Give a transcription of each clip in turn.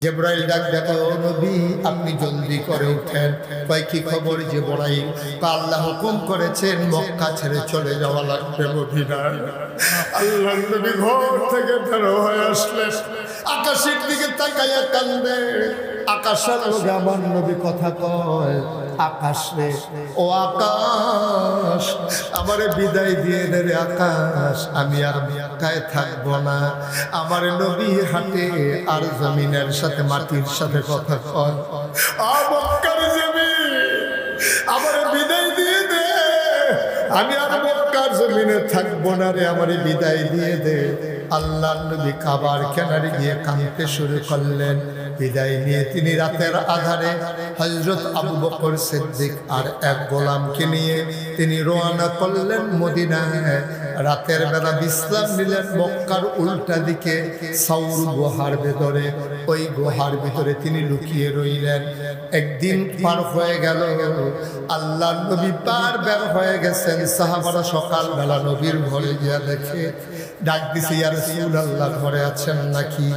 জিবরাইল ডাক দেখো, ও নবী আপনি জলদি করে উঠেন। কয় কি খবর জিবরাইল? আল্লাহ হুকুম করেছেন মক্কা ছেড়ে চলে যাওয়া লাগবে মদিনায়। আল্লাহর নবী ঘর থেকে বের হয়ে আসলেন, আকাশের দিকে তাকাইয়া কান্দে। আকাশের লোকে আমার নবী কথা কয়, আকাশ রে ও আকাশ, আমারে বিদায় দিয়ে দে রে আকাশ, আমি আর মক্কায় থাকবো না। আমার নবী হাঁটে আর জমিনের সাথে মাটির সাথে কথা কয়, মক্কার জমিন আমারে বিদায় দিয়ে দে, আমি আর মক্কার জমিনে থাকবো না রে, আমারে বিদায় দিয়ে দে। আল্লাহর নবী কাবার কিনারে গিয়ে কাঁদতে শুরু করলেন। বিদায় নিয়ে তিনি রাতের আধারে হযরত আবু বকর সিদ্দিক আর এক গোলামকে নিয়ে তিনি রওনা করলেন মদিনায়। রাতের বেলা বিশ্রাম নিলেন মক্কার উল্টা দিকে সাউর গুহার ভেতরে। ওই গুহার ভিতরে তিনি লুকিয়ে রইলেন। একদিন পার হয়ে গেল, আল্লাহর নবী পার বের হয়ে গেছেন। সাহাবারা সকালবেলা নবীর ঘরে গিয়া দেখে, ডাক দিছে, ইয়া রাসূলুল্লাহ ঘরে আছেন নাকি?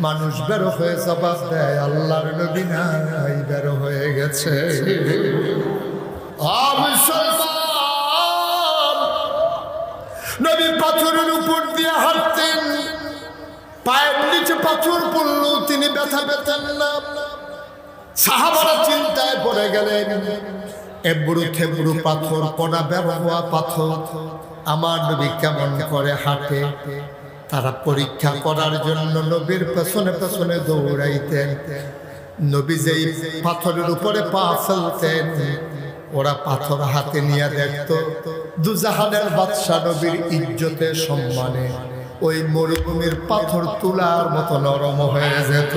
মানুষ বের হয়ে জবাব দেয়, আল্লাহর নবী নাই, বের হয়ে গেছে। নবী পাথরের উপর দিয়ে হাঁটতেন, পায়ের নিচে পাথর পড়ল, তিনি ব্যথা পেতেন না। সাহাবারা চিন্তায় পড়ে গেলেন, এবড়ো খেবড়ো পাথর, কোনা বের হওয়া পাথর, আমার নবী কেমন করে হাঁটে? তারা পরীক্ষা করার জন্য নবীর পেছনে পেছনে দৌড়াইতেন। নবী যেই পাথরের উপরে পা ফেলতেন, ওরা পাথর হাতে নিয়ে দেখত দুজাহানের বাদশা নবীর ইজ্জতে সম্মানে ওই মরুভূমির পাথর তুলার মতো নরম হয়ে যেত।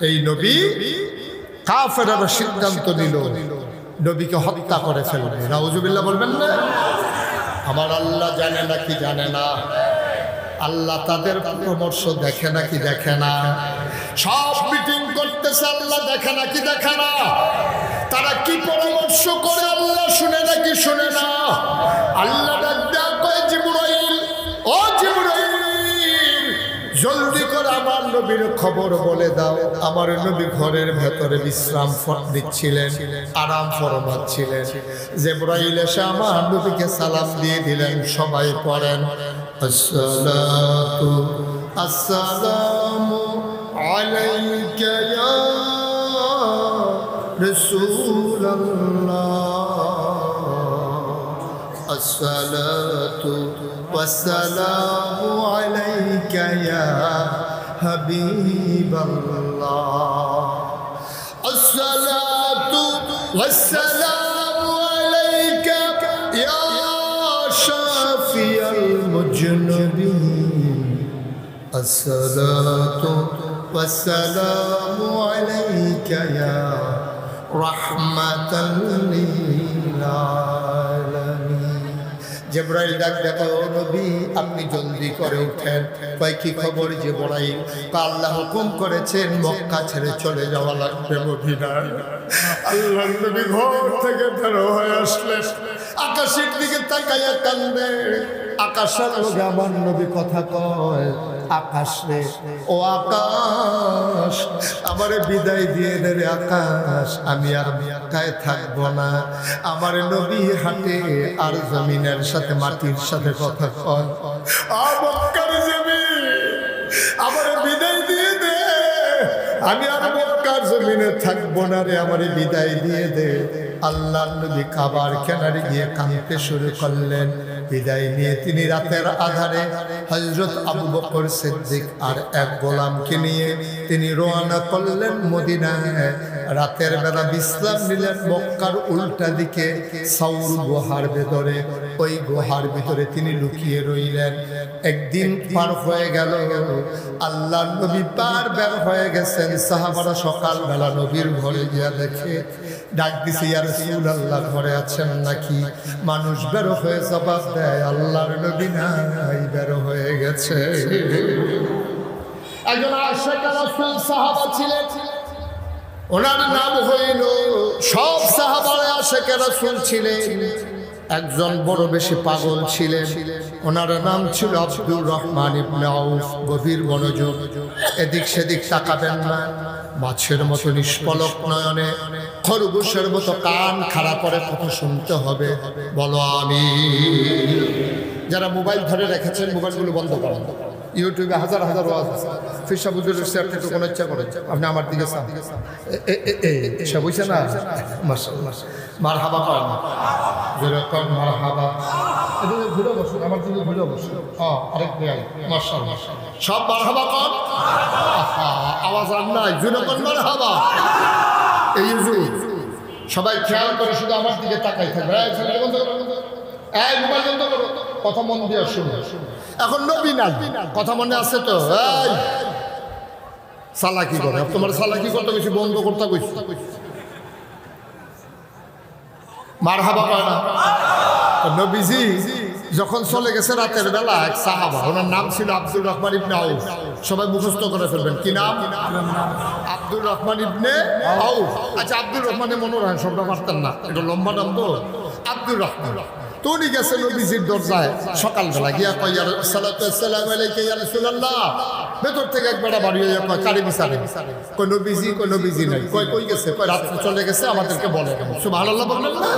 এই নবী কাফেররা সিদ্ধান্ত নিল নবীকে হত্যা করে ফেলবে। নাউজুবিল্লাহ বলবেন না? আমার আল্লাহ জানে নাকি জানে না? আল্লাহ তাদের পরামর্শ দেখে নাকি দেখে না? সব মিটিং করতেছে, আল্লাহ দেখে নাকি দেখে না? তারা কি পরামর্শ করে আল্লাহ শুনে নাকি শুনে না? আল্লাহ ডাক দেয়া কয়, জিবরাইল, ও জিবরাইল, জলদি করে আমার নবীর খবর বলে দাও। আমার নবী ঘরের ভেতরে বিশ্রাম নিচ্ছিলেন, আরাম ফরমাচ্ছিলেন। জিবরাইল এসে আমার নবীকে সালাম দিয়ে দিলেন। সবাই পড়েন, আসসালাতু আসসালামু আলাইকা ইয়া রাসূলুল্লাহ, আসসালাতু ওয়াসসালামু আলাইকা ইয়া হাবিবাল্লাহ, আসসালাতু ওয়াসসালামু আলাইকা ইয়া শাফিয়াল মুজনিবিন, আসসালাতু ওয়াসসালামু আলাইকা ইয়া রাহমাতাল লিল আলামিন। জিবরাইল ডাক দেখো, ও নবী আপনি জলদি করে উঠেন। কয় কি খবর জিবরাইল? আল্লাহ হুকুম করেছেন মক্কা ছেড়ে চলে যাওয়া লাগবে মদিনায়। আল্লাহর নবী ঘর থেকে বের হয়ে আসলেন, আকাশের দিকে তাকাইয়া কান্দে। আকাশের লোকে আমার নবী কথা কয়, আকাশ রে ও আকাশ, আমারে বিদায় দিয়ে দে রে আকাশ, আমি আর মক্কায় থাকবো না। আমার নবী হাঁটে আর জমিনের সাথে মাটির সাথে কথা কয়, মক্কার জমিন আমারে বিদায় দিয়ে দে, আমি আর মক্কার জমিনে থাকবো না রে, আমারে বিদায় দিয়ে দে। আল্লাহর নবী কাবার কিনারে গিয়ে কাঁদতে শুরু করলেন। বিদায় নিয়ে তিনি রাতের আধারে হযরত আবু বকর সিদ্দিক আর এক গোলামকে নিয়ে তিনি রওনা করলেন মদিনায়। রাতের বেলা বিশ্রাম নিলেন মক্কার উল্টা দিকে সাউর গুহার ভেতরে। ওই গুহার ভিতরে তিনি লুকিয়ে রইলেন। একদিন পার হয়ে গেল, আল্লাহর নবী পার বের হয়ে গেছেন। সাহাবারা সকালবেলা নবীর ঘরে গিয়া দেখে, ডাক দিছে, ইয়া রাসূলুল্লাহ ঘরে আছেন নাকি? মানুষ বের হয়ে জবাব দেয়, আল্লাহর নবী নাই, বের হয়ে গেছে। একজন আশিকে রাসূল সাহাবা ছিলেন, ওনার নাম হইল, সব সাহাবারা আশিকে রাসূল ছিলেন, একজন বড় বেশি পাগল ছিলেন, ওনার নাম ছিল আব্দুর রহমান ইবনে আউফ। গভীর মনোযোগ, এদিক সেদিক তাকাবেন না। মাছের মতো নিষ্পলক নয়নে, খরগোশের মতো কান খাড়া করে কথা শুনতে হবে। বলো আমিন। যারা মোবাইল ধরে রেখেছেন মোবাইলগুলো বন্ধ করেন। ইউটিউবে হাজার হাজার ওয়াজ আছে। ফিরসা বুজুর্গের শেয়ার থেকে কোনো ইচ্ছা করে আপনি আমার দিকে চান, সব বুঝছে না। মার হাবা করেন না, যেরকম মার হাবা। এদিকে ঘুরে বসুন, আমার দিকে ঘুরে বসুন। আরেক ভাই মাশাআল্লাহ, সব মার হাবা কর। আওয়াজ আর নাই, যেরকম মার হাবা। এই সবাই খেয়াল করে শুধু আমার দিকে তাকাই থাকবে। এই মোবাইল বন্ধ করো, কথা মন দিয়ে শুনো। এখন নবী না, কথা মনে আছে তো? এই সালাকি করে, তোমার সালাকি করতে বেশি বন্ধ করতে কইছি। মারহাবা কয় না। নবীজি যখন চলে গেছে রাতের বেলা, এক সাহাবা, ওনার নাম ছিল আব্দুর রহমান ইবনে আউফ। সবাই মুখস্থ করে ফেলবেন। কি নাম? আব্দুর রহমান ইবনে আউফ। আচ্ছা, আব্দুর রহমানে মনে হয় সবটা পারতেন না, এটা লম্বা নাম তো। আব্দুর রহমান তো উনি গেছে নবীজির দরজায় সকালবেলা, গিয়া কয় ইয়া সালাতু আলাইকা ইয়া রাসূলুল্লাহ। ভেতর থেকে একবার বাড়ি হইয়া কয় কারি বিচারে, কয় নবীজি, কয় নবীজি নাই। কই গেছে? কয় রাত্রে চলে গেছে, আমাদেরকে বলে। সুবহানাল্লাহ বললেন না?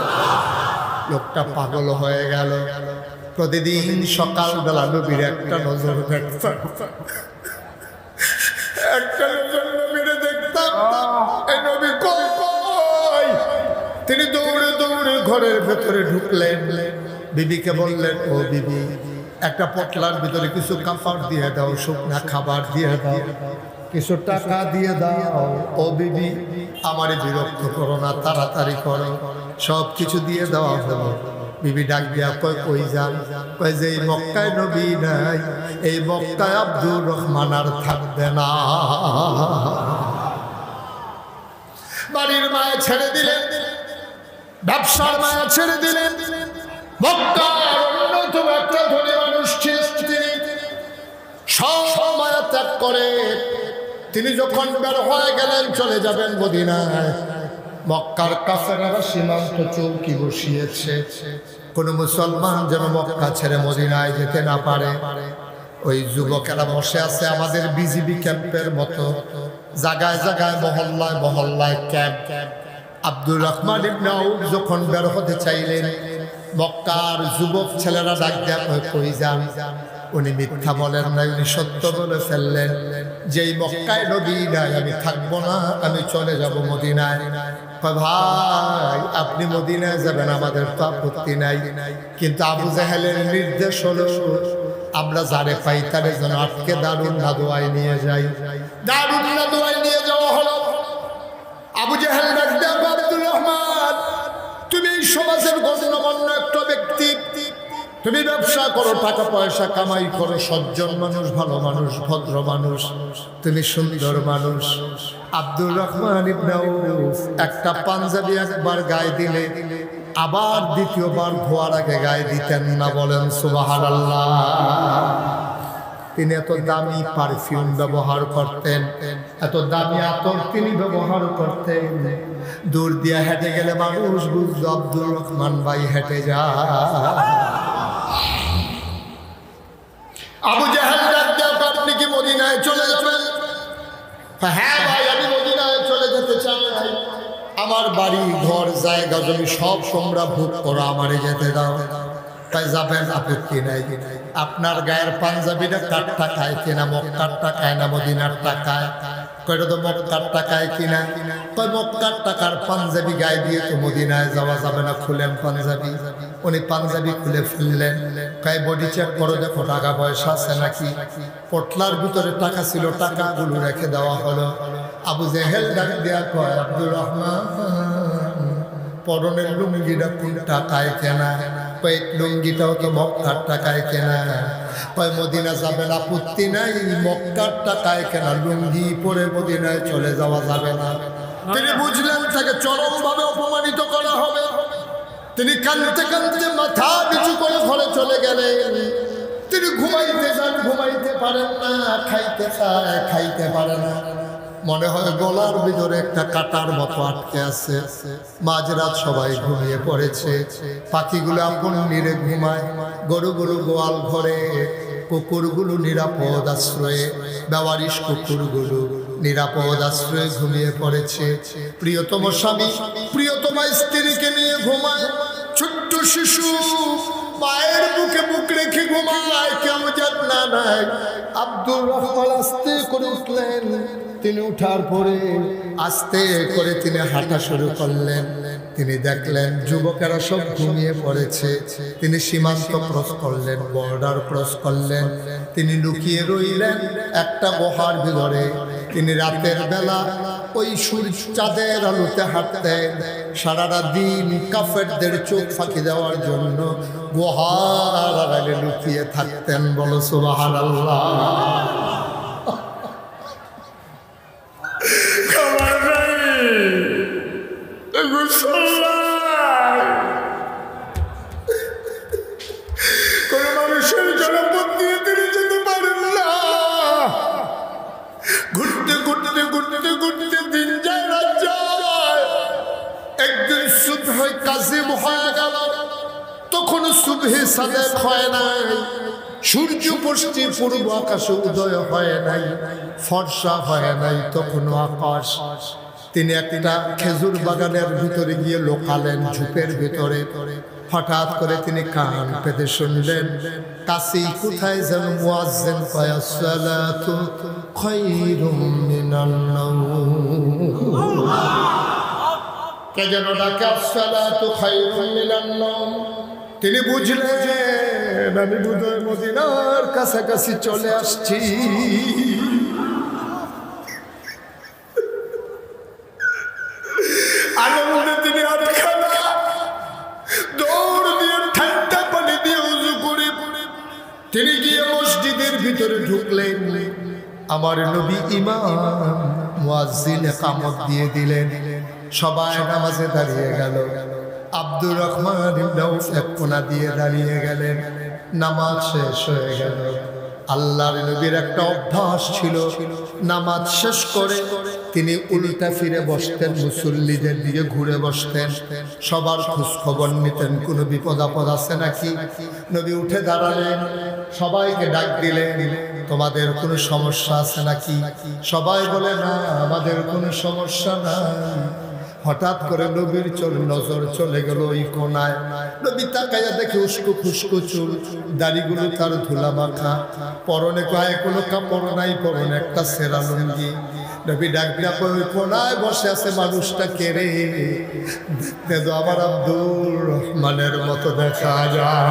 লোকটা পাগল হয়ে গেল। প্রতিদিন সকালবেলা নবীর একটা নজর দেখতাম, একটা নজর নবীরে দেখতাম। এই নবী কই? তিনি দৌড়ে দৌড়ে ঘরের ভেতরে ঢুকলেন। বিবিকে বললেন, ও বিবি, একটা পটলার ভিতরে কিছু কাপড় দিয়ে দাও, শুকনা খাবার দিয়ে দাও, কিছু টাকা দিয়ে দাও। ও বিবি, আমারে বিরক্ত করো না, তাড়াতাড়ি করো। সব কিছু দিয়ে দেওয়া হলো। বিবি ডাক দিয়া কয়, কই যান? কয় যে এই মক্কায় নবী নাই, এই মক্কায় আব্দুর রহমান আর থাকবে না। বাড়ির মায়া ছেড়ে দিলেন, ব্যবসার মায়া ছেড়ে দিলেন। মক্কার অন্যতম একটা ধনী মানুষ ছিলেন তিনি। সব মায়া ত্যাগ করে তিনি যখন বের হয়ে গেলেন, চলে যাবেন মদিনায়। মক্কার কাফেররা সীমান্ত চৌকি বসিয়েছে, কোন মুসলমান যেন মক্কা ছেড়ে মদিনায় যেতে না পারে। ওই যুবকেরা বসে আছে আমাদের বিজিবি ক্যাম্পের মতো, জায়গায় জায়গায় মহল্লায় মহল্লায় ক্যাম্প। আব্দুর রহমান ইবনে আউফ যখন বের হতে চাইলেন, মক্কার যুবক ছেলেরা ডাক দেয়া কই যান? উনি মিথ্যা বলেন নাই, উনি সত্য বলে ফেললেন, যেই মক্কায় নবী নাই আমি থাকবো না, আমি চলে যাব মদিনায়। ভাই, আপনি মদিনায় যাবেন, আমাদের তো আপত্তি নাই, কিন্তু আবু জাহেলের নির্দেশ হলো আমরা যারে পাই তারে যেন আটকে দারুন নাদোয়ায় নিয়ে যাই। দারুন নাদোয়ায় নিয়ে যাওয়া হলো। আবু জাহেল ডাক দেয়া, আব্দুর রহমান, তুমি এই সমাজের গণ্যমান্য একটা ব্যক্তি, তুমি ব্যবসা করো, টাকা পয়সা কামাই করো, সজ্জন মানুষ, ভালো মানুষ, ভদ্র মানুষ, তুমি সুন্দর মানুষ। আব্দুর রহমান ইবনে আউফ একটা পাঞ্জাবি একবার গায়ে দিলে আবার দ্বিতীয়বার ধোয়ার আগে গায়ে দিতেন না। বলেন সুবহানাল্লাহ। তিনি এত দামি পারফিউম ব্যবহার করতেন, এত দামি আতর তিনি ব্যবহার করতেন। দূর দিয়ে হেঁটে গেলে মানুষ বুঝতো আব্দুর রহমান ভাই হেঁটে যায়। আবু জাহেল ডাক দেয়া, আপনি কি মদিনায় চলে যাবেন? হ্যাঁ ভাই, আমি মদিনায় চলে যেতে চাই। আমার বাড়ি ঘর জায়গা জমি সব তোমরা ভোগ করো, আমারে যেতে দাও। তাই যাবেন, আপত্তি নাই। আপনার গায়ের পাঞ্জাবিটা কার টাকায় কিনা? মক্কার টাকায় না মদিনার টাকায়? কয়টা তো মক্কার টাকায় কিনা। কয় মক্কার টাকার পাঞ্জাবি গায়ে দিয়ে তো মদিনায় যাওয়া যাবে না, খুলেন পাঞ্জাবি। উনি পাঞ্জাবি খুলে ফেললেন। কয় বডি চেক করো, দেখো টাকা পয়সা আছে নাকি। পটলার ভিতরে টাকা ছিল, টাকাগুলো রেখে দেওয়া হলো। আবু জাহেল ডাক দেয়া কয়, আব্দুর রহমান, পরনের লুঙ্গিটা কোন টাকায় কেনা? কয় লুঙ্গিটাও তো মক্কার টাকায় কেনা। কয় মদিনা যাবেন, আপত্তি নাই, মক্কার টাকায় কেনা লুঙ্গি পরে মদিনায় চলে যাওয়া যাবে না। তিনি বুঝলেন তাকে চরমভাবে অপমানিত করা হবে। তিনি কাঁদতে কাঁদতে মাথা নিচু করে ঘরে চলে গেলেন। তিনি ঘুমাইতে যান, ঘুমাইতে পারেন না, খাইতে চায়, খাইতে পারে না। মনে হয় গলার ভিতরে একটা কাটার মতো আটকে আছে। মাঝরাত সবাই ঘুমিয়ে পড়েছে, পাখিগুলো আপন নিরে ঘুমায়, গরুগুলো গোয়াল ঘরে, কুকুরগুলো নিরাপদ আশ্রয়ে, বেওয়ারিশ কুকুরগুলো নিরাপদ আশ্রয়ে ঘুমিয়ে পড়েছে। প্রিয়তম স্বামী প্রিয়তম স্ত্রীকে নিয়ে ঘুমায়, ছোট্ট শিশু মায়ের বুকে বুক রেখে ঘুমায়, কেউ জানা নাই। আব্দুর রহমান আস্তে করে উঠলেন। তিনি উঠার পরে আস্তে করে তিনি হাঁটা শুরু করলেন। তিনি দেখলেন যুবকেরা সব ঘুমিয়ে পড়েছে। তিনি সীমান্ত ক্রস করলেন, বর্ডার ক্রস করলেন। তিনি লুকিয়ে রইলেন একটা গুহার ভিতরে। তিনি রাতের বেলা ওই সূর্য চাঁদের আলোতে হাঁটতেন। সারাটা দিন কাফেরদের চোখ ফাঁকি দেওয়ার জন্য গুহার আড়ালে লুকিয়ে থাকতেন। বলো সুবহানাল্লাহ। কোন মানুষের জনপদ দিয়ে তিনি যেতে পারেন না। ঘুরতে ঘুরতে ঘুরতে ঘুরতে দিন যায়, রাত যায়। একদিন সুবহে কাজিম হয়ে গেল। তখন সুবহে সাদেক হয় নাই, সূর্য পশ্চিম পূর্ব আকাশে উদয় হয় নাই, ফর্সা হয় নাই তখনও আকাশ। তিনি একটা খেজুর বাগানের ভিতরে গিয়ে লোকালেন, ঝোপের ভিতরে। হঠাৎ করে তিনি কান পেতে শুনলেন, কাছেই কোথায় যেন মুয়াজ্জিন কয়, আসসালাতু খায়রুম মিনান নাওম। কে যেন ডাকে, আসসালাতু খায়রুম মিনান নাওম। তিনি বুঝলেন আমি বোধহয় মদিনার কাছাকাছি চলে আসছি। আনন্দে তিনি আধখানা দৌড় দিয়ে ঠান্ডা পানি দিয়ে উযু করে তিনি গিয়ে মসজিদের ভিতরে ঢুকলেন। আমার নবী ইমাম মুয়াজ্জিন ইকামত দিয়ে দিলেন। সবাই নামাজে দাঁড়িয়ে গেল। আব্দুর রহমান ইবনে আউফ এক কোণা দিয়ে দাঁড়িয়ে গেলেন। নামাজ শেষ হয়ে গেল। আল্লাহর নবীর একটা অভ্যাস ছিল, নামাজ শেষ করে তিনি উল্টা ফিরে বসতেন, মুসল্লিদের দিকে ঘুরে বসতেন, সবার খোঁজ খবর নিতেন কোনো বিপদ আপদ আছে নাকি। নবী উঠে দাঁড়ালেন, সবাইকে ডাক দিলেন, তোমাদের কোনো সমস্যা আছে নাকি? সবাই বলে না, আমাদের কোনো সমস্যা নাই। হঠাৎ করে নবীর নজর চলে গেল ওই কোনায়। নবী তাকাইয়া দেখে উস্কো খুস্কো চুল, দাড়িগুলো তার ধুলা মাখা, পরনে গায়ে কোনো কাপড় নাই, পরনে একটা সেরা লুঙ্গি। নবী ডাক দিয়া ওই কোনায় বসে আছে মানুষটা কে রে? দেখতে তো আমার আব্দুর রহমানের মতো দেখা যায়।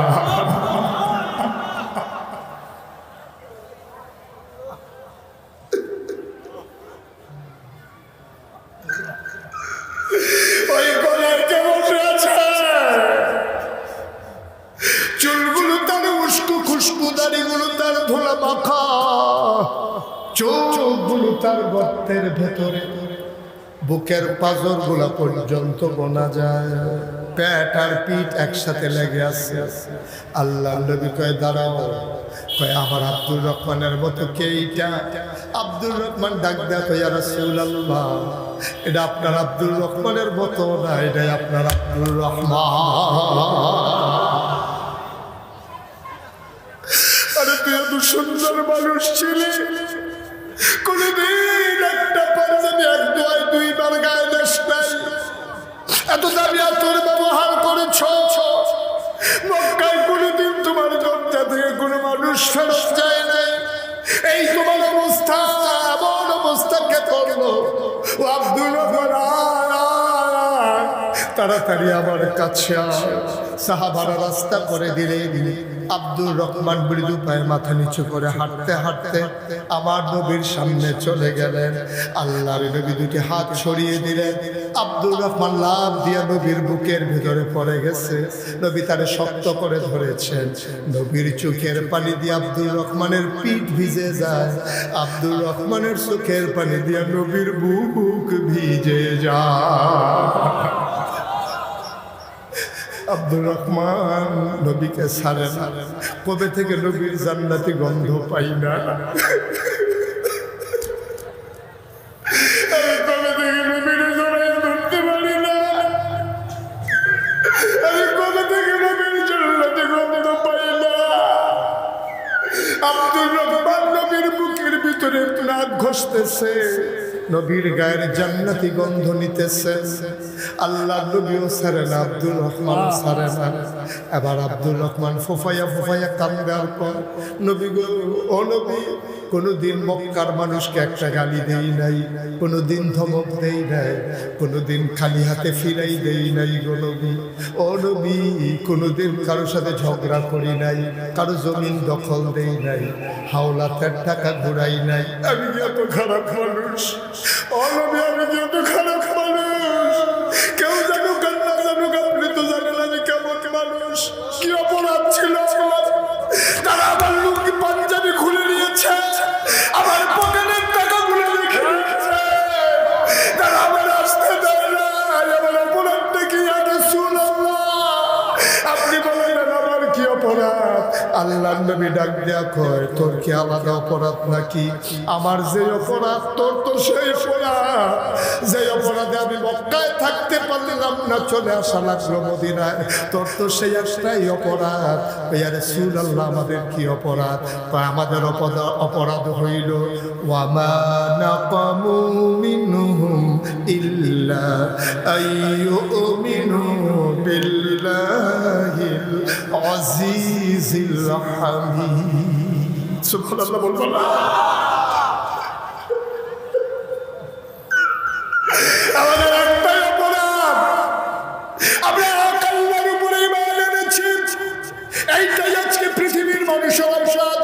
চুলগুলো তার উস্কো খুস্কো, দাড়িগুলো তার ধুলা মাখা, চোখগুলো তার গর্তের ভেতরে, বুকের পাঁজর গুলা পর্যন্ত গোনা যায়, পেট আর পিঠ একসাথে লেগে আছে। আল্লাহ নবী কয় দাঁড়াও। কয় আমার আব্দুর রহমানের মতো কে এইটা? আব্দুর রহমান ডাক দেয়া কয়, ইয়া রাসূলুল্লাহ, এটা আপনার আব্দুর রহমানের মতো না, এটাই আপনার আব্দুর রহমান। আরে তুই এত সুন্দর মানুষ ছিলি, কোনদিন একটা পাঞ্জাবি এক দোয়ায় দুইবার গায়ে দেশ নাই, এত দাবি তোর ব্যবহার করেছ। মক্কায় কোনদিন তোমার দরজা থেকে কোনো মানুষ ফেরত যায় নাই। এই তোমার অবস্থা, এমন অবস্থা কে করলো? ও আব্দুর রহমান, তাড়াতাড়ি আমার কাছে সাহাবারা রাস্তা করে দিলেন। আব্দুর রহমান মৃদু পায়ে মাথা নিচু করে হাঁটতে হাঁটতে আমার নবীর সামনে চলে গেলেন। আল্লাহর নবী দুটি হাত ছড়িয়ে দিলেন। আব্দুর রহমান লাফ দিয়ে নবীর বুকের ভিতরে পড়ে গেছে। নবী তারে শক্ত করে ধরেছেন। নবীর চোখের পানি দিয়ে আব্দুর রহমানের পিঠ ভিজে যায়, আব্দুর রহমানের চোখের পানি দিয়ে নবীর বুক ভিজে যায়। আব্দুর রহমান নবীকে ছাড়ে না। কবে থেকে নবীর জান্নাতি গন্ধ পাই না। নাক ঘষতেছে, নবীর গায়ের জান্নাতি গন্ধ নিতেছে। আল্লাহ নবীও ছাড়ে না, আব্দুর রহমান ছাড়ে না। এবার আব্দুর রহমান ফোফাইয়া ফোফাইয়া কান্দার পর নবী গো, ও নবী, কোনোদিন মক্কার মানুষকে একটা গালি দেই নাই, কোনোদিন ধমক দেই নাই, কোনোদিন খালি হাতে ফিরাই দেই নাই গো নবী। ও নবী, কোনোদিন কারোর সাথে ঝগড়া করি নাই, কারো জমিন দখল দেই নাই, হাওলাতের টাকা ঘুরাই নাই। আমি কি এত খারাপ মানুষ? ও নবী, আমি কি এত খারাপ মানুষ? কেউ জানুক আর না জানুক, আপনি তো জানেন আমি কেমন মানুষ। কি অপরাধ ছিল আমার? তারা আমার লুঙ্গি পাঞ্জাবি খুলে নিয়েছে, আমার পকেটের টাকাগুলো রেখে দিয়েছে, তারা আমার আসতে দেয় না। আমার অপরাধটা কি আগে শুনলাম? আপনি বলেন আমার কি অপরাধ? আল্লাহ নবী ডাক দেয়া কয়, তোর কি আলাদা অপরাধ নাকি? আমার যে অপরাধ তোর তো সেই অপরাধ। যে অপরাধে আমি মক্কায় থাকতে পারলাম না, চলে আসা লাগলো মদিনায়, তোর তো সেই একটাই অপরাধ। ইয়া রাসূলুল্লাহ, আমাদের কি অপরাধ? আমাদের অপরাধ হইল ওয়ামা নাকামু মিনহুম ইল্লা আইয়ুমিনু বিল্লাহিল আজিজিল হামিদ। সুবহানাল্লাহ বলবেন না? আমাদের একটাই অপরাধ, আমরা এক আল্লাহর উপরে ঈমান এনেছি। এইটাই আজকে পৃথিবীর মানুষের অপরাধ।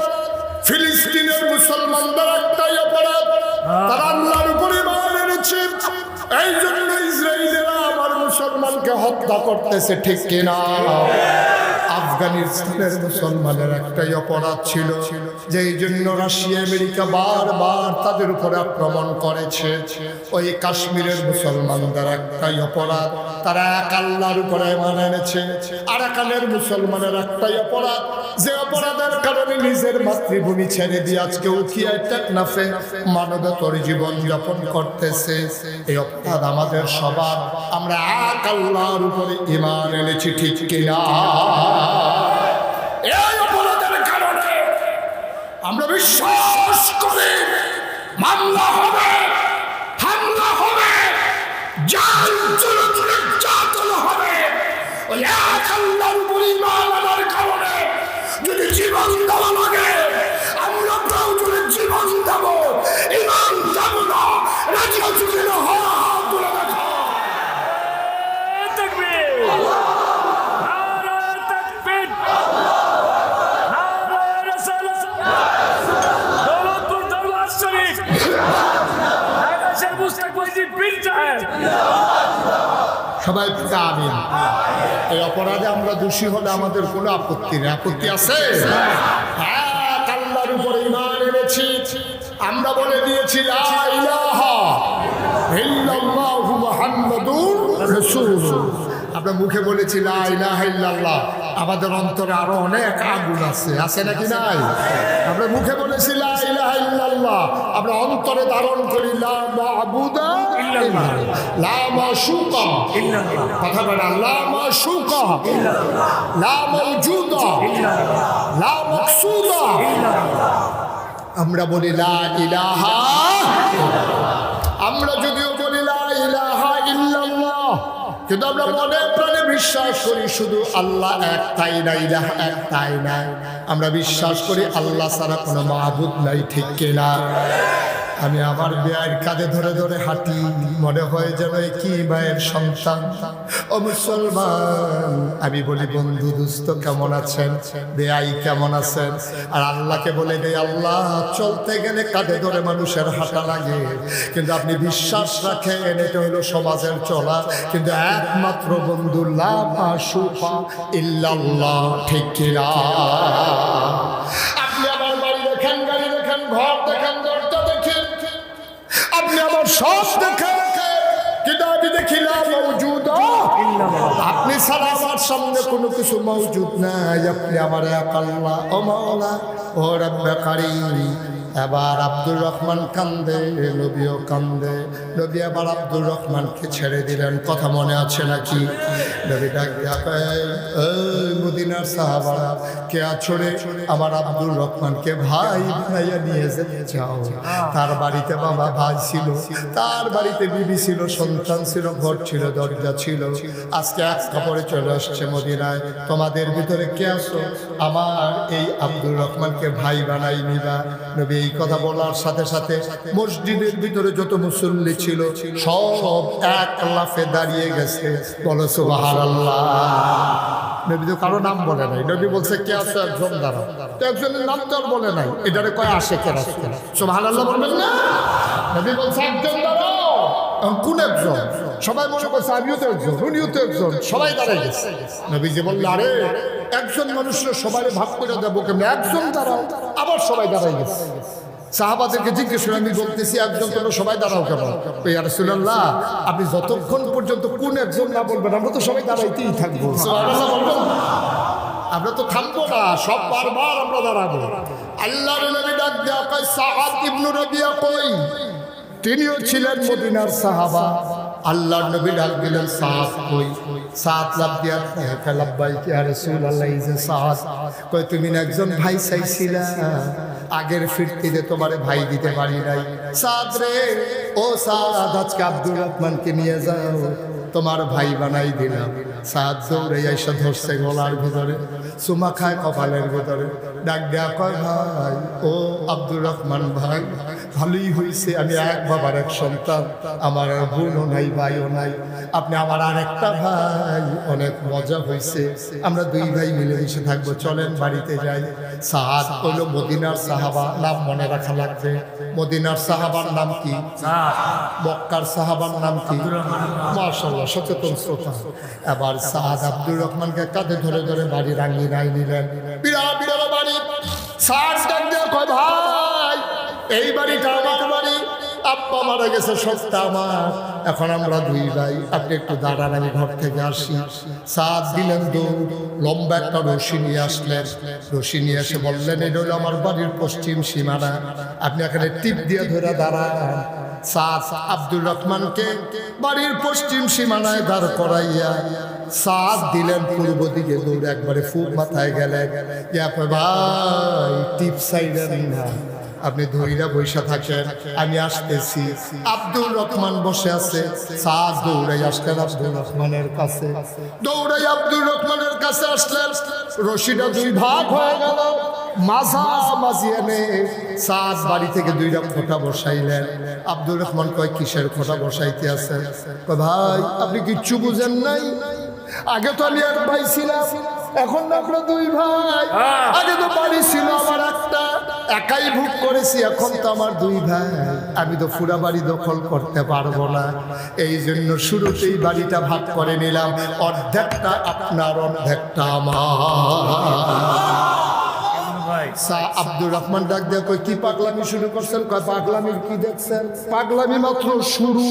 ফিলিস্তিনের মুসলমানদের একটাই অপরাধ, তারা আল্লাহর উপরে ঈমান এনেছে। এই জন্য ইসরায়েলিরা আমার মুসলমানকে হত্যা করতেছে, ঠিক কিনা? আফগানিস্তানের মুসলমানের একটাই অপরাধ ছিল, যে এই জন্য রাশিয়া আমেরিকা বারবার তাদের উপরে আক্রমণ করেছে। ওই কাশ্মীরের মুসলমানদের একটাই অপরাধ, তারা এক আল্লাহর উপরে ঈমান এনেছে। আরাকানের মুসলমানের একটাই অপরাধ, যে অপরাধের কারণে নিজের মাতৃভূমি ছেড়ে দিয়ে আজকে উখিয়ায় টেকনাফে মানবতর জীবন যাপন করতেছে। এই অপরাধ আমাদের সবার। আমরা এক আল্লাহর উপরে ঈমান এনেছি, ঠিক কিনা? এই অপরাধের কারণে আমরা বিশ্বাস করি মামলা হবে, হামলা হবে, জান জুলুম নির্যাতন হবে। ওই এক আল্লাহর উপরে ঈমান আনার কারণে যদি জীবন দেওয়া লাগে, আমরা প্রয়োজনে জীবন দেব, ঈমান দেব না। রাজি আছি কিনা? হাত তুলে দেখো। সবাই আমিন। এই অপরাধে আমরা দোষী হলে আমাদের কোনো আপত্তি নেই। আপত্তি আছে? হ্যাঁ, আল্লাহর উপরে ঈমান এনেছি। আমরা বলে দিয়েছি লা ইলাহা ইল্লাল্লাহু মুহাম্মাদুর রাসূলুল্লাহ। আমরা মুখে বলেছি লা ইলাহা ইল্লাল্লাহ, আমাদের অন্তরে আরো অনেক আগুন আছে, আছে নাকি নাই? আমরা মুখে বলেছি লা ইলাহা ইল্লাল্লাহ, আমরা অন্তরে ধারণ করি লা মা'বুদা ইল্লাল্লাহ, লা মাশুকা ইল্লাল্লাহ। কথা বলেন, লা মাশুকা ইল্লাল্লাহ, লা মাওজুদা ইল্লাল্লাহ, লা মাকসুদা ইল্লাল্লাহ। আমরা বলি লা ইলাহা। আমরা যদিও বলি লা ইলাহা ইল্লাল্লাহ, কিন্তু আমরা মনে প্রাণে বিশ্বাস করি শুধু আল্লাহ এক, তাই না? ইলাহা এক, তাই না? আমরা বিশ্বাস করি আল্লাহ ছাড়া কোনো মাবুদ নাই, ঠিক কিনা? আমি আমার বেয়ার কাঁধে ধরে ধরে হাঁটি, মনে হয় যেন কি মায়ের সন্তান। ও মুসলমান, আমি বলি বন্ধু দুস্থ কেমন আছেন, বেয়াই কেমন আছেন? আর আল্লাহকে বলে দেয় আল্লাহ, চলতে গেলে কাঁধে ধরে মানুষের হাঁটা লাগে, কিন্তু আপনি বিশ্বাস রাখেন এটা হলো সমাজের চলা, কিন্তু একমাত্র বন্ধু লা মাশুকা ইল্লাল্লাহ, ঠিক কিনা? আপনি আমার বাড়ি দেখেন, গাড়ি দেখেন, ঘর দেখেন, দরজা দেখেন, আপনি আমার সব দেখেন, কিন্তু আমি দেখি লা মাওজুদা ইল্লাল্লাহ। আপনি ছাড়া আমার সামনে কোনো কিছু মওজুদ নাই। আপনি আমার এক আল্লাহ। ও মাওলা, ও রব্বে কারীম, এবার আব্দুর রহমান কান্দে, নবীও কান্দে। নবী আবার আব্দুর রহমানকে ছেড়ে দিলেন। কথা মনে আছে নাকি? নবী ডাক দিয়া কয়, এই মদিনার সাহাবারা, কে আছড়ে আমার আব্দুর রহমানকে ভাই বানাইয়া নিয়ে যেতে চাও? তার বাড়িতে বাবা ভাই ছিল, তার বাড়িতে বিবি ছিল, সন্তান ছিল, ঘর ছিল, দরজা ছিল। আজকে এক কাপড়ে চলে আসছে মদিনায়। তোমাদের ভিতরে কে আছো আমার এই আব্দুর রহমানকে ভাই বানাই নিবা? নবী এই কথা বলার সাথে সাথে মসজিদের ভিতরে যত মুসল্লি ছিল সব এক লাফে দাঁড়িয়ে গেছে। বলো সুবহানাল্লাহ। নবী তো কারো নাম বলে নাই, নবী বলছে কে আছে একজন দাঁড়াও। তো একজনের নাম তো আর বলে নাই, এটারে কয় আশেকে রাসূল। সুবহানাল্লাহ বলবেন না? নবী বলছে একজন দাঁড়াও। কোন একজন? সবাই মনে করছে আমিও তো একজন, উনিও তো একজন, সবাই দাঁড়াই গেছে। নবী যে বলল, আরে একজন মানুষের সবাই ভাগ করে দেবো কেমন? একজন দাঁড়াও। আবার সবাই দাঁড়াই গেছে। সাহাবাদেরকে জিজ্ঞেস করে আমি বলতেছি একজন, তোমরা সবাই দাঁড়াও কেন? ইয়া রাসূলুল্লাহ, আপনি যতক্ষণ পর্যন্ত কোন একজন না বলবেন আমরা তো সবাই দাঁড়াইতেই থাকবো। সুবহানাল্লাহ বলবেন? আমরা তো থামবো না, সব বারবার আমরা দাঁড়াবো। আল্লাহর নবী ডাক দেয়া কয়, সাআদ ইবনে রাবিয়া কই? তিনিও ছিলেন মদিনার সাহাবা। আল্লাহর নবী ডাক দিলেন, সাআদ কই? সাআদ লাভ দিয়া লাব্বাইক ইয়া রাসূলুল্লাহ। এই যে সাআদ কই, তুমি না একজন ভাই চাইছিলা, আগের ফিরতিতে তোমারে ভাই দিতে পারি নাই। সাআদ রে, ও সাআদ, আজকে আব্দুর রহমানকে নিয়ে যাও, তোমার ভাই বানাই দিলাম। সাআদ দৌড়ে এসে ধরছে গলার ভিতরে, চুমা খায় কপালের ভিতরে, ডাক দেয়া কয়, ভাই ও আব্দুর রহমান ভাই, ভালোই হয়েছে আমি এক বাবার এক সন্তান, আমার বোনও নাই ভাইও নাই, আপনি আমার আর একটা ভাই, অনেক মজা হয়েছে, আমরা দুই ভাই মিলেমিশে থাকবো, চলেন বাড়িতে যাই। সাআদ হইল মদিনার সাহাবা, নাম মনে রাখা লাগবে। মদিনার সাহাবার নাম কি? মক্কার সাহাবার নাম কি? মাশাআল্লাহ, সচেতন শ্রোতা। এবার সাআদ আব্দুর রহমানকে কাঁধে ধরে ধরে বাড়ি রাঙিয়ে নাই নিলেন। বিরাট বিরাট বাড়ি। সাআদ ডাক দিয়ে কয়, ভাই এই বাড়িটা আমার বাড়ি, আব্বা মারা গেছে, সবটা আমার, এখন আমরা দুই ভাই, আপনি একটু দাঁড়ান, আমি ঘর থেকে আসি। সাআদ দিলেন দৌড়, লম্বা একটা রশি নিয়ে আসলেন। রশি নিয়ে এসে বললেন, এটা হলো আমার বাড়ির পশ্চিম সীমানা, আপনি এখানে টিপ দিয়ে ধরে দাঁড়ান। সাআদ আব্দুর রহমানকে বাড়ির পশ্চিম সীমানায় দাঁড় করাইয়া সাআদ দিলেন পূর্ব দিকে দৌড়ে, একবারে ফুক মাথায় গেলেন। ভাই টিপ সাইডেন না, আপনি ধৈর্য বৈশা থাকেন, আমি আসতেছি। আব্দুর রহমান বসে আছে। সাআদ দৌড়াই আসলেন আব্দুর রহমানের কাছে, দৌড়াই আব্দুর রহমানের কাছে আসলেন। রশিটা দুই ভাগ হয়ে গেল, মাঝামাঝি এনে সাআদ বাড়ি থেকে দুইটা খোঁটা বসাইলেন। আব্দুর রহমান কয়, কিসের খোঁটা বসাইতে আছে? ভাই আপনি কিচ্ছু বুঝেন নাই, আগে তো আমি এক ভাই ছিলাম, এখন আমরা দুই ভাই। আগে তো বাড়ি ছিল আমার একটা, একাই ভোগ করেছি, এখন তো আমার দুই ভাই, আমি তো পুরা বাড়ি দখল করতে পারবো না, এই জন্য শুরুতেই বাড়িটা ভাগ করে নিলাম, অর্ধেকটা আপনার অর্ধেকটা আমার। আব্দুর রহমান ডাক দিয়ে কই, কি পাগলামি শুরু করছেন? কয়, পাগলামি কি দেখছেন? পাগলামি মাত্র শুরু,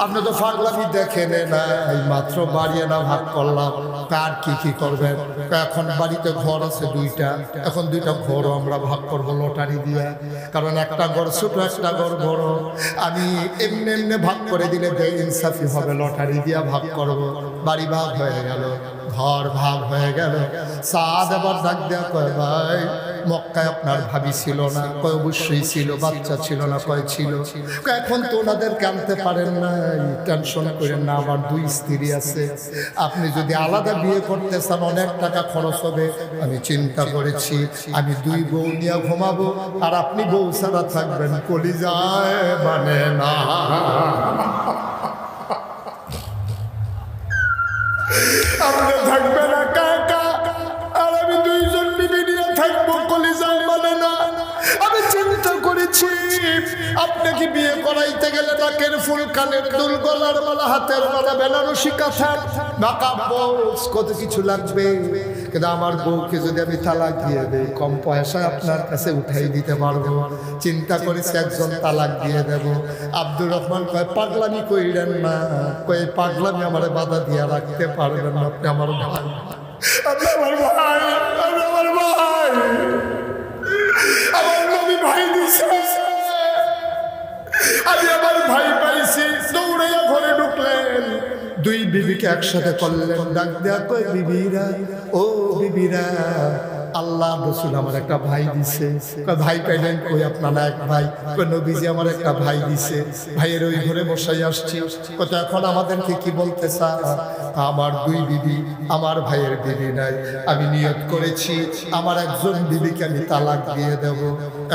আপনি তো পাগলামি দেখেন নাই, মাত্র বাড়িয়ে না ভাগ করলাম, কার কি কি করবেন? এখন বাড়িতে ঘর আছে দুইটা, এখন দুইটা ঘরও আমরা ভাগ করবো লটারি দিয়া, কারণ একটা ঘর ছোট একটা ঘর বড়, আমি এমনি এমনি ভাগ করে দিলে ইনসাফি হবে, লটারি দিয়া ভাগ করব। বাড়ি ভাগ হয়ে গেল, ঘর ভাগ হয়ে গেল। সাআদ আবার ডাক দেয়া কয়, ভাই মক্কায় আপনার ভাবি ছিল না? কয়, অবশ্যই ছিল। বাচ্চা ছিল না? কয়, ছিল। এখন তো ওনাদেরকে আনতে পারেন না, টেনশন করেন না, আমার দুই স্ত্রী আছে, আপনি যদি আলাদা বিয়ে করতে চান অনেক টাকা খরচ হবে, আমি চিন্তা করেছি আমি দুই বউ নিয়ে ঘুমাবো, আর আপনি বউ ছাড়া থাকবেন, কলিজায় মানে না। আপনি থাকবেন একা একা, আর আমি দুইজন বিবি নিয়ে থাকবো, কলিজায় মানে না। আমি চিন্তা করেছি আপনাকে বিয়ে করাইতে গেলে নাকের ফুল, কানের দুল, গলার মালা, হাতের মালা, বেনারসি কাঁথা, মেকআপ বক্স, কত কিছু লাগবে, কিন্তু আমার বউকে যদি আমি তালাক দিয়ে দেই, কম পয়সায় আপনার কাছে উঠাই দিতে পারবো। চিন্তা করেছি একজন তালাক দিয়ে দেব। আব্দুর রহমান কয়, পাগলামি কইলেন না। কয়, পাগলামি আমার বাধা দিয়ে রাখতে পারবেন না, আপনি আমার ভাই, আপনি আমার ভাই, আপনি আমার ভাই, আমার নবী ভাই দিছে। দিছে। আমি আমার ভাই পাইছি, দৌড়াইয়া ঘরে ঢুকলেন, দুই বিবিকে একসাথে করলেন, ডাক দেয়া কই বিবিরা, ও বিবিরা, আল্লাহ রাসূল আমার একটা ভাই দিছে। কয় ভাই পাইলেন কই? আপনারা এক ভাই? কয় নবীজি আমার একটা ভাই দিছে। ভাইয়ের ওই ঘরে বসাই আসছি। কত এখন আমাদেরকে কি বলতে চান? আমার দুই বিবি, আমার ভাইয়ের বিবি নাই। আমি নিয়ত করেছি আমার একজন বিবিকে আমি তালাক দিয়ে দেব।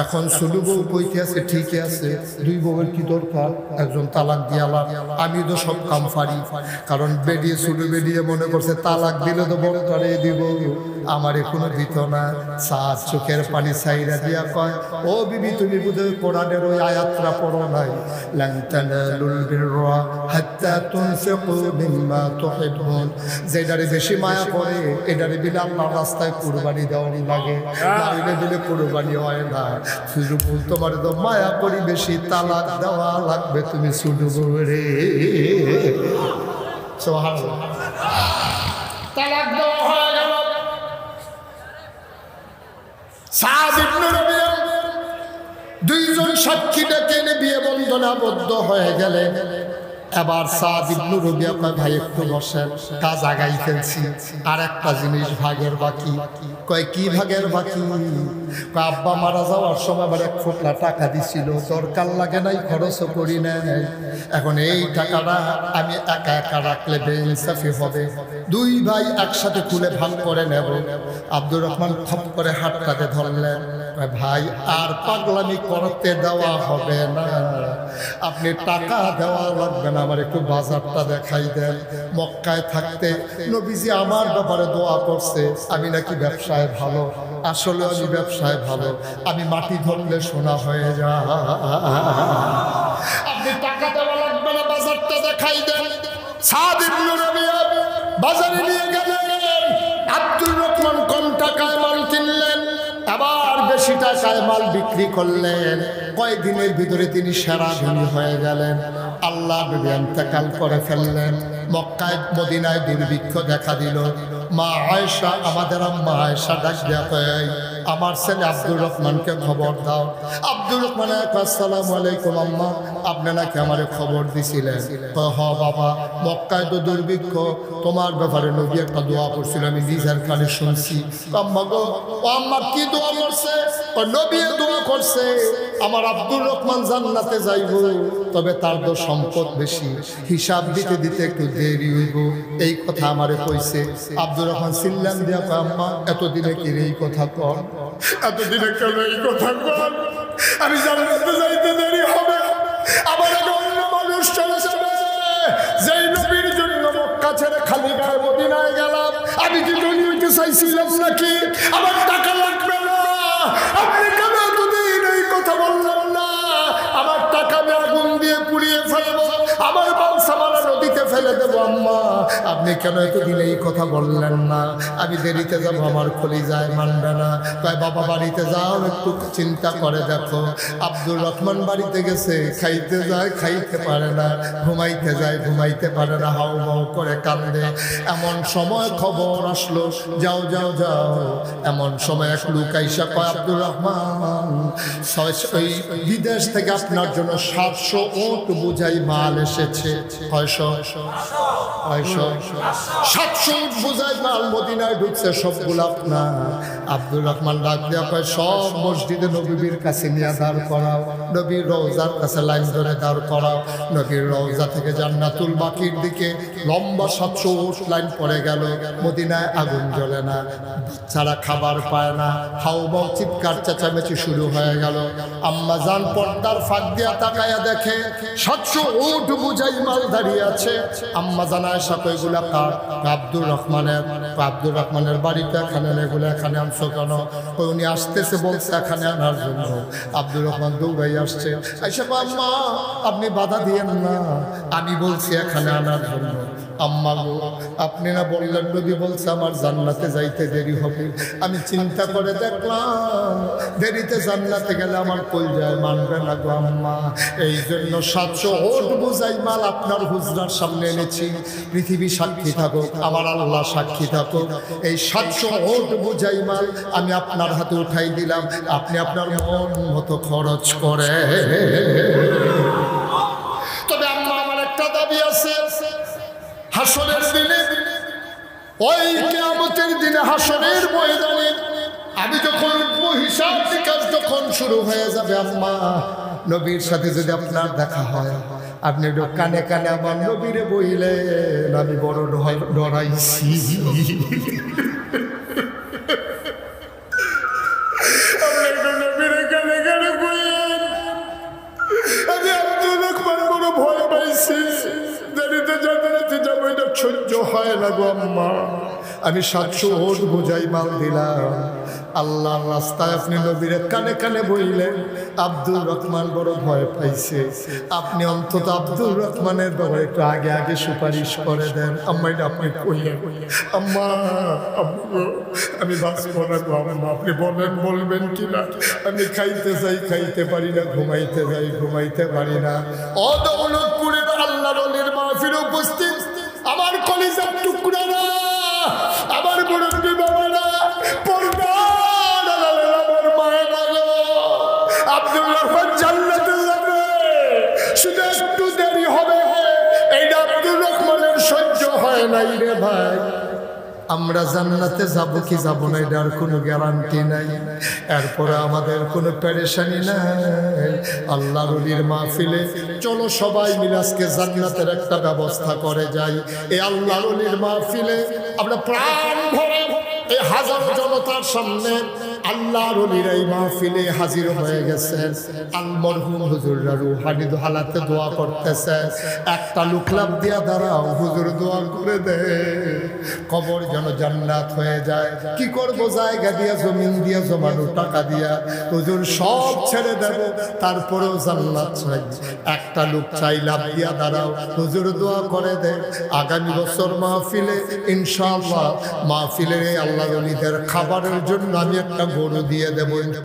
এখন ছোট বউ কইতে আছে, ঠিকই আছে, দুই বউয়ের কি দরকার, একজন তালাক দিয়ালাম। আমি তো সব কাম পারি, কারণ বেরিয়ে ছোট বেরিয়ে মনে করছে তালাক দিলে তো বড় করে দিব, আমারে কোনো দিত না। সাত চোখের পানি ছাইরা দিয়া কয়, ও বিবি তুমি বোধহয় কোরআনের ওই আয়াতটা পড়ো নাই, লান তানালুল বিররা হাত্তা তুনফিকু মিম্মা তুহিব্বুন। যেটারে বেশি মায়া করে এটারে দিলে আল্লাহর রাস্তায় কুরবানি দেওয়া লাগে, নাইলে দিলে কুরবানি হয় না। সুরুপুল তোমার তো মায়া করি বেশি, তালাক দেওয়া লাগবে তুমি শুধু রে। সুবহানাল্লাহ। তালাক দেওয়া হয়ে গেল। সাদ ইবনে রবিয়া দুইজন সাক্ষী ডেকে এনে বিয়ে বন্ধনে আবদ্ধ হয়ে গেলেন। এবার সাদ ইবনে রবিয়া কয়, ভাই একটু বসেন, কাজ আগাই ফেলছি, আর একটা জিনিস ভাগের বাকি। কয় কি ভাগের বাকি? কয় আব্বা মারা যাওয়ার সময় আবার 1 ফোঁটা টাকা দিছিল, দরকার লাগে নাই, খরচও করি নাই। এখন এই টাকাটা আমি একা একা রাখলে বেইনসাফি হবে, দুই ভাই একসাথে খুলে ভাগ করে নেব। আব্দুর রহমান খপ করে হাতটাতে ধরলেন। ভাই আর পাগলামি করতে দেওয়া হবে না, আপনি টাকা দেওয়া লাগবে না, আমার একটু বাজারটা দেখাই দেন। মক্কায় থাকতে নবীজি আমার ব্যাপারে দোয়া করছে, আমি নাকি ব্যবসায় ভালো। আসলে আমি ব্যবসায় ভালো, আমি মাটি ধরলে সোনা হয়ে যা। আপনি টাকা দেওয়া লাগবে না, বাজারটা দেখাই দেন। সাদ ইবনে রবিয়া বাজারে নিয়ে গেলেন। আব্দুর রহমান কম টাকায় মাল কিনলেন, আবার বেশি টাকায় মাল বিক্রি করলেন। কয়েকদিনের ভিতরে তিনি সেরা ধনী হয়ে গেলেন। আল্লাহ নবী ইন্তেকাল করে ফেললেন। মক্কায় মদিনায় দুর্ভিক্ষ দেখা দিল। মা আয়েশা, আমাদের আম্মা আয়েশা ডাক দেয়া কয়, আমার ছেলে আব্দুর রহমানকে খবর দাও। আব্দুর রহমান, আসসালামু আলাইকুম আম্মা, আপনি নাকি আমারে খবর দিছিলেন? হ বাবা, মক্কায় তো দুর্ভিক্ষ, তোমার ব্যাপারে নবী একটা দোয়া করছিল, আমি নিজের কানে শুনছি। আম্মা গো, ও আম্মা কি দোয়া করছে? নবী দোয়া করছে আমার আব্দুর রহমান জান্নাতে যাইব, তবে তার তো সম্পদ বেশি, হিসাব দিতে দিতে একটু দেরি হইব, এই কথা আমারে কইছে। আব্দুর রহমান সিল্লাম দিয়া কয়, আম্মা এতদিনে কি এই কথা কর? এতদিনে কেন এই কথা কর? আমি জান্নাতে যাইতে দেরি হবে, আমার আগে অন্য মানুষ চলে যাবে। যেই নবীর জন্য মক্কা ছেড়ে খালি গায়ে মদিনায় গেলাম, আমি কি ধনী হইতে চাইছিলাম নাকি? আমার টাকা লাগবে না, আপনি কেন এতদিন এই কথা বললেন না? আমার টাকা আমি আগুন দিয়ে পুড়িয়ে ফেলবো, আমার বালসামারা নদীতে ফেলে দেবো। আম্মা আপনি কেন এতদিন এই কথা বললেন না? আমি দেরিতে যাবো, আমার কলিজায় মানবে না। তাই বাবা বাড়িতে যাও, একটু চিন্তা করে দেখো। আব্দুর রহমান বাড়িতে গেছে, খাইতে যায় খাইতে পারে না, ঘুমাইতে যায় ঘুমাইতে পারে না, হাউ মাউ করে কান্দে। এমন সময় খবর আসলো, যাও যাও যাও। এমন সময় এক লোক আইসা কয়, আব্দুর রহমান, ওই বিদেশ থেকে আপনার জন্য 700 উট বোঝাই মাল এসেছে। 700 উট বোঝাই মাল মদিনায় ঢুকছে, সবগুলো আপনার। আব্দুর রহমান ডাক দেয়া কয়, সব মসজিদে নবীর কাছে নিয়ে দাঁড় করাও, নবীর রওজার কাছে লাইন ধরে দাঁড় করাও। নবীর রওজা থেকে জান্নাতুল বাকির দিকে লম্বা 700 উট লাইন পড়ে গেল। মদিনায় আগুন জ্বলে না, বাচ্চারা খাবার পায় না, হাউমাউ চিৎকার চেঁচামেচি শুরু হয়ে গেল। আম্মা জান পর্দার ফাঁক দিয়া তাকায়া দেখে 700 উট বুঝাই মাল দাঁড়িয়ে আছে। আম্মা জান আয়েশা কয়, এগুলা কার? আব্দুর রহমানের। আব্দুর রহমানের বাড়িতে এখানে, এগুলো এখানে আনছো কেন? উনি আসতেছে বলছে এখানে আনার জন্য। আব্দুর রহমান দৌড়াই আসছে, আয়েশা কয়, আম্মা আপনি বাধা দিয়েন না, আমি বলছি এখানে আনার জন্য। আম্মা গো, আপনি না বললেন নবী বলছে আমার জান্নাতে যাইতে দেরি হবে। আমি চিন্তা করে দেখলাম দেরিতে জান্নাতে গেলে আমার কলজায় মানবে না গো আম্মা। এই জন্য 700 ওট বোঝাই মাল আপনার হুজরার সামনে এনেছি। পৃথিবী সাক্ষী থাকুক, আমার আল্লাহ সাক্ষী থাকুক, এই 700 ওট বোঝাই মাল আমি আপনার হাতে উঠাই দিলাম। আপনি আপনার মন মতো খরচ করে। তবে আম্মা আমার একটা দাবি আছে, হাসরের দিনে, ওই কিয়ামতের দিনে হাসরের ময়দানে আমি যখন হিসাব নিকাশ যখন শুরু হয়ে যাবে আম্মা, নবীর সাথে যদি আপনার দেখা হয়, আপনি একটু কানে কানে আমার নবীরে বইলেন আমি বড় ডরাইছি। আপনি একটু নবীরে কানে কানে বইলেন আমি আব্দুর রহমান বড় ভয় পাইছি, দেরিতে জান্নাতে যাবো এটা সহ্য হয় না গো আম্মা। আমি 700 ওট বোঝাই মাল দিলাম, আল্লাহর রাস্তায় আপনি নবীরে কানে কানে বইলেন আব্দুর রহমান বড় ভয় পাইছে, আপনি অন্তত আব্দুর রহমানের বড় একটু আগে আগে সুপারিশ করে দেন। আম্মা এটা আপনি কইলেন আম্মা, আমি বাঁচব না গো আম্মা, আপনি বলবেন কিনা? আমি খাইতে চাই খাইতে পারি না, ঘুমাইতে যাই ঘুমাইতে পারি না। ও দৌলতপুরের আল্লাহর ওলির মাহফিলে উপস্থিত আমার কলিজার টুকরারা, আমার মুরব্বি বাবারা, পর্দার আড়ালের আমার মায়েরা, আব্দুর রহমান জান্নাতে যাবে, শুধু একটু দেরি হবে। এইটা আব্দুর রহমানের সহ্য হয় নাই রে ভাই। আমরা জান্নাতে যাব কি যাব না এটার কোনো গ্যারান্টি নাই, এরপরে আমাদের কোনো পেরেশানি নাই। আল্লাহর ওলির মাহফিলে চলো সবাই মিলে আজকে জান্নাতের একটা ব্যবস্থা করে যাই। এই আল্লাহর ওলির মাহফিলে আমরা প্রাণ ভরে এই হাজারো জনতার সামনে আল্লাহর ওলির এই মাহফিলে হাজির হয়ে গেছে। আল মরহুম হুজুররা রুহানি হালাতে দোয়া করতেছে। একটা লোক লাভ দিয়া দাঁড়াও, হুজুর দোয়া করে দে কবর যেন জান্নাত হয়ে যায়। কি করব, জায়গা দিয়া জমিন দিয়া জমানো টাকা দিয়া হুজুর সব ছেড়ে দেব, তারপরেও জান্নাত চাই। একটা লোক চাই লাভ দিয়া দাঁড়াও, হুজুর দোয়া করে দে আগামী বছর মাহফিলে ইনশাআল্লাহ মাহফিলের এই আল্লাহর ওলিদের খাবারের জন্য আমি একটা গরু দিয়ে দেব।